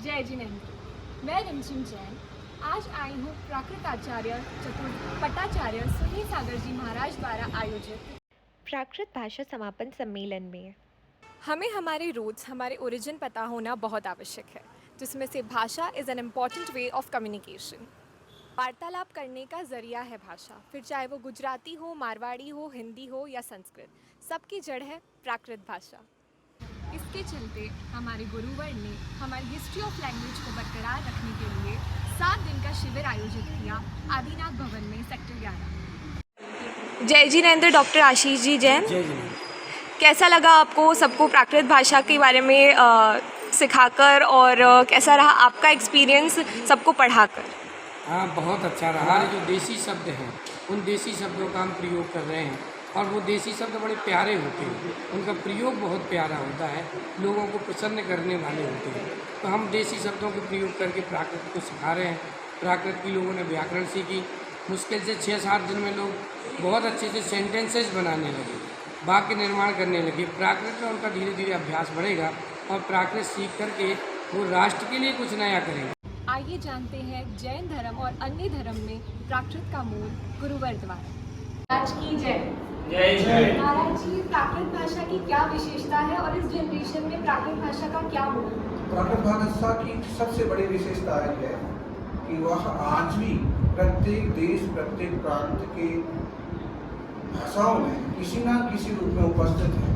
जय जिनेन्द्र, मैं रिमझिम जैन आज आई हूँ प्राकृत आचार्य चतुर्थ पटाचार्य सुनील सागर जी महाराज द्वारा आयोजित प्राकृत भाषा समापन सम्मेलन में। हमें हमारे रूट्स, हमारे ओरिजिन पता होना बहुत आवश्यक है, जिसमें से भाषा is an important way of communication. वार्तालाप करने का जरिया है भाषा, फिर चाहे वो गुजराती हो, मारवाड़ी हो, हिंदी हो या संस्कृत, सबकी जड़ है प्राकृत भाषा। इसके चलते हमारे गुरुवर ने हमारी हिस्ट्री ऑफ लैंग्वेज को बरकरार रखने के लिए 7 दिन का शिविर आयोजित किया आदिनाथ भवन में सेक्टर 11। जय जिनेन्द्र, डॉक्टर आशीष जी जैन। जय जिनेन्द्र। कैसा लगा आपको सबको प्राकृत भाषा के बारे में सिखाकर, और कैसा रहा आपका एक्सपीरियंस सबको पढ़ाकर? हाँ, बहुत अच्छा रहा। जो देसी शब्द हैं उन देसी शब्दों का हम प्रयोग कर रहे हैं, और वो देसी शब्द बड़े प्यारे होते हैं, उनका प्रयोग बहुत प्यारा होता है, लोगों को प्रसन्न करने वाले होते हैं। तो हम देसी शब्दों के प्रयोग करके प्राकृत को सिखा रहे हैं। प्राकृत की लोगों ने व्याकरण सीखी, मुश्किल से 6-7 दिन में लोग बहुत अच्छे से सेंटेंसेस बनाने लगे, वाक्य निर्माण करने लगे। प्राकृत में उनका धीरे धीरे अभ्यास बढ़ेगा और प्राकृत सीख करके वो राष्ट्र के लिए कुछ नया करेंगे। आइए जानते हैं जैन धर्म और अन्य धर्म में प्राकृत का मूल गुरुवर द्वारा। आज की जय। जय जय। महाराज जी, प्राकृत भाषा की क्या विशेषता है और इस जनरेशन में प्राकृत भाषा का क्या मूल? प्राकृत भाषा की सबसे बड़ी विशेषता है कि वह आज भी प्रत्येक देश, प्रत्येक प्रांत के भाषाओं में किसी न किसी रूप में उपस्थित है।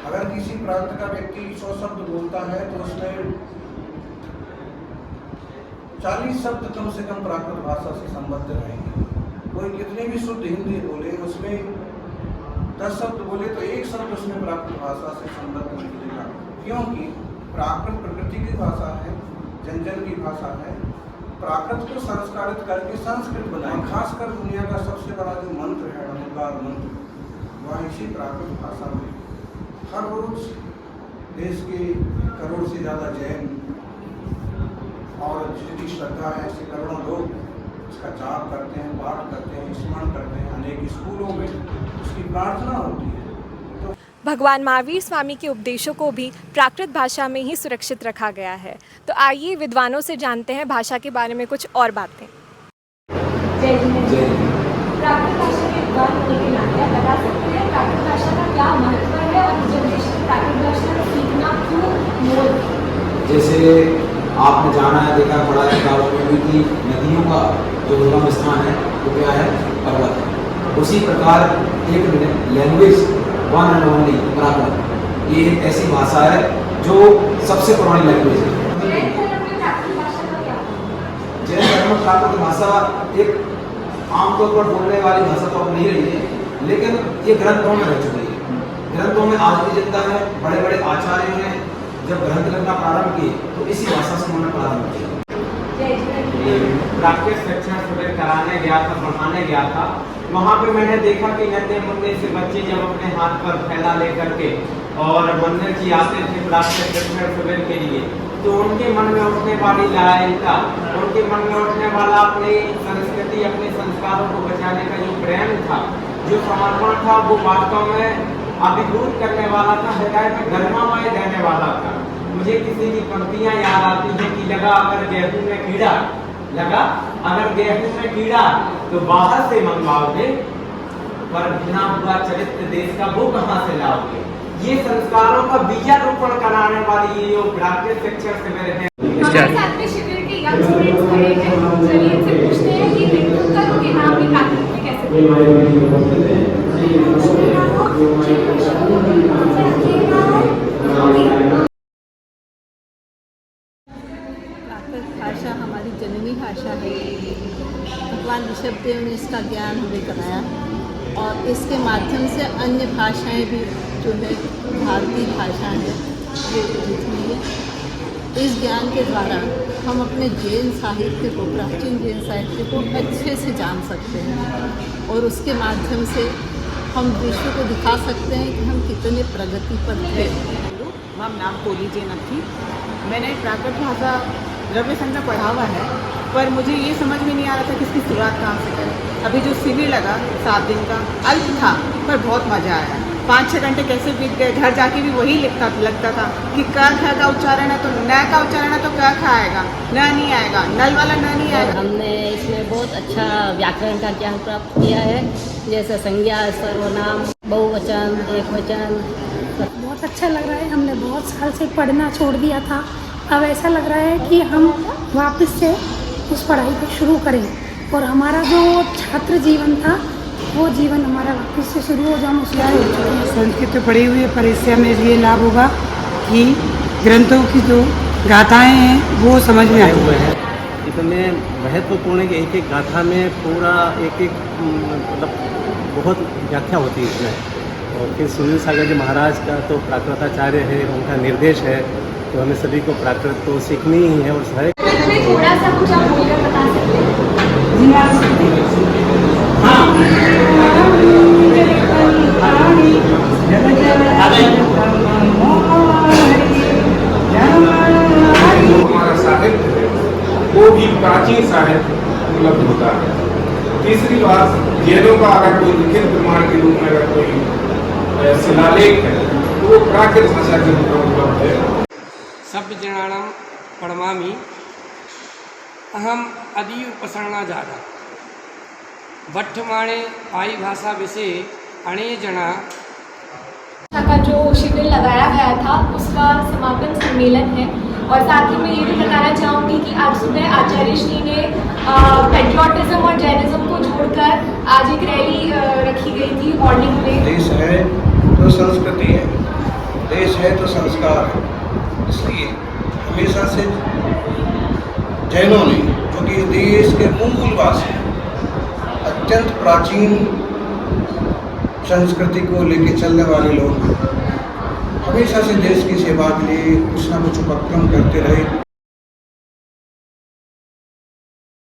अगर किसी प्रांत का व्यक्ति 100 शब्द बोलता है तो उसमें 40 शब्द कम से कम प्राकृत भाषा से संबद्ध रहेंगे। कोई कितनी भी शुद्ध हिंदी बोले, उसमें 10 शब्द बोले तो एक शब्द उसमें प्राकृत भाषा से संबद्ध निकलेगा, क्योंकि प्राकृत प्रकृति की भाषा है, जन जन की भाषा है। प्राकृत को संस्कारित करके संस्कृत बनाए। खासकर दुनिया का सबसे बड़ा जो मंत्र है, ओंकार मंत्र, वह इसी प्राकृत भाषा में हर रोज देश के 1 करोड़ से ज़्यादा जैन और जिसकी श्रद्धा है ऐसे करोड़ों लोग इसका जाप करते हैं, पाठ करते हैं, स्मरण करते हैं। अनेक स्कूलों में उसकी प्रार्थना होती है। भगवान महावीर स्वामी के उपदेशों को भी प्राकृत भाषा में ही सुरक्षित रखा गया है। तो आइए विद्वानों से जानते हैं भाषा के बारे में कुछ और बातें। जय जिनेन्द्र। प्राकृत भाषा के विद्वान होने के नाते आप बता सकते हैं प्राकृत भाषा का क्या महत्व है और इस जनरेशन में प्राकृत भाषा सीखना क्यों मोल है? जैसे आपने जाना है, देखा, पढ़ा है किताबों में भी कि नदियों का जो उद्गम स्थान है वो क्या है? पर्वत है। उसी प्रकार एक लैंग्वेज वन एंड ओनली प्राकृत, ये एक ऐसी भाषा है जो सबसे पुरानी लैंग्वेज है। जैन धर्म में प्राकृत भाषा का क्या? जैन धर्म में प्राकृत भाषा एक आमतौर पर बोलने वाली भाषा तो अब नहीं रही है, लेकिन ये ग्रंथों में रह चुकी है। ग्रंथों में आज भी जिंदा है। बड़े बड़े आचार्यों ने जब ग्रंथ लिखना प्रारंभ किए तो इसी भाषा से उन्होंने प्रारंभ किया। प्राकृत शिक्षण शिविर कराने गया था, पढ़ाने गया था। वहाँ पे मैंने देखा कि नन्हे मुन्ने से बच्चे जब अपने हाथ पर थैला लेकर के और मंदिर की आते थे प्राकृत शिक्षण शिविर के लिए, तो उनके मन में उठने वाली लायलता, उनके मन में उठने वाला अपनी संस्कृति, अपने संस्कारों को बचाने का जो प्रेम था, जो समर्पण था, वो वास्तव में अभिभूत करने वाला था, हृदय में गर्मामय देने वाला था। मुझे किसी की पंक्तियाँ याद आती हैं कि लगा अगर गेहूं में कीड़ा, लगा अगर गेहूं में कीड़ा तो बाहर से मंगवाओगे, पर बिना हुआ चरित्र देश का वो कहाँ से लाओगे। ये संस्कारों का बीजारोपण कराने वाली ये जो प्राकृत शिक्षण शिविर है। हमारे साथ में शिविर के यंग स्टूडेंट्स खड़े हैं। चलिए इनसे पूछते हैं कि तेंदुलकर के नाम भी प्राकृत में कैसे प्राकृत भाषा हमारी जननी भाषा है। भगवान ऋषभदेव ने इसका ज्ञान हमें कराया और इसके माध्यम से अन्य भाषाएं भी जो है भारतीय भाषा है ये उदित हुई है। इस ज्ञान के द्वारा हम अपने जैन साहित्य को, प्राचीन जैन साहित्य को अच्छे से जान सकते हैं और उसके माध्यम से हम विश्व को दिखा सकते हैं कि हम कितने प्रगति पर थे। माम नाम कोली जैन थी। मैंने प्राकृत भाषा द्रव्य संख्या पढ़ा हुआ है, पर मुझे ये समझ में नहीं आ रहा था कि इसकी शुरुआत कहाँ से करें। अभी जो शिविर लगा 7 दिन का, अल्प था पर बहुत मज़ा आया। 5-6 घंटे कैसे बीत गए, घर जाके भी वही लगता था कि क ख का उच्चारण है तो न का उच्चारण है तो क ख आएगा, न नहीं आएगा, नल वाला न नहीं आएगा। हमने इसमें बहुत अच्छा व्याकरण का ज्ञान प्राप्त किया है, जैसे संज्ञा, सर्वनाम, बहुवचन, एकवचन। बहुत अच्छा लग रहा है। हमने बहुत साल से पढ़ना छोड़ दिया था, अब ऐसा लग रहा है कि हम वापस से उस पढ़ाई को शुरू करें और हमारा जो छात्र जीवन था वो जीवन हमारा वापस से शुरू हो जाए, उसका हो चुके हैं। संस्कृत तो पढ़ी हुई है, पर इससे हमें ये लाभ होगा कि ग्रंथों की जो गाथाएं हैं वो समझ में आई हुए हैं। इतने महत्वपूर्ण है कि एक एक गाथा में पूरा एक मतलब बहुत व्याख्या होती है इसमें। और फिर सुनील सागर जी महाराज का तो प्राकृताचार्य है, उनका निर्देश है, तो हमें सभी को प्राकृत तो सीखनी ही है। और सारे थोड़ा सा कुछ आप बोलकर बता सकते हैं? हमारा साहित्य है वो भी प्राचीन साहित्य उपलब्ध होता है। तीसरी बात, जैनों का अगर कोई लिखित प्रमाण के रूप में अगर कोई शिलालेख है तो वो प्राकृत भाषा के रूप में उपलब्ध है। सभ्यजनानां पढ़मामि अहम अदीय उपसरणा जाता वर्तमाने पाई भाषा विषय अणे जना का जो शिविर लगाया गया था उसका समापन सम्मेलन है। और साथ ही मैं ये भी बताना चाहूँगी कि आज सुबह आचार्य श्री ने पेट्रियोटिज्म और जैनिज्म को जोड़कर आज एक रैली रखी गई थी मॉर्निंग में। देश है तो संस्कृति है, देश है तो संस्कार है। इसलिए हमेशा से जैनों ने, जो कि देश के मूलवासी हैं, अत्यंत प्राचीन संस्कृति को लेके चलने वाले लोग हमेशा से देश की सेवा के लिए कुछ ना कुछ उपक्रम करते रहे।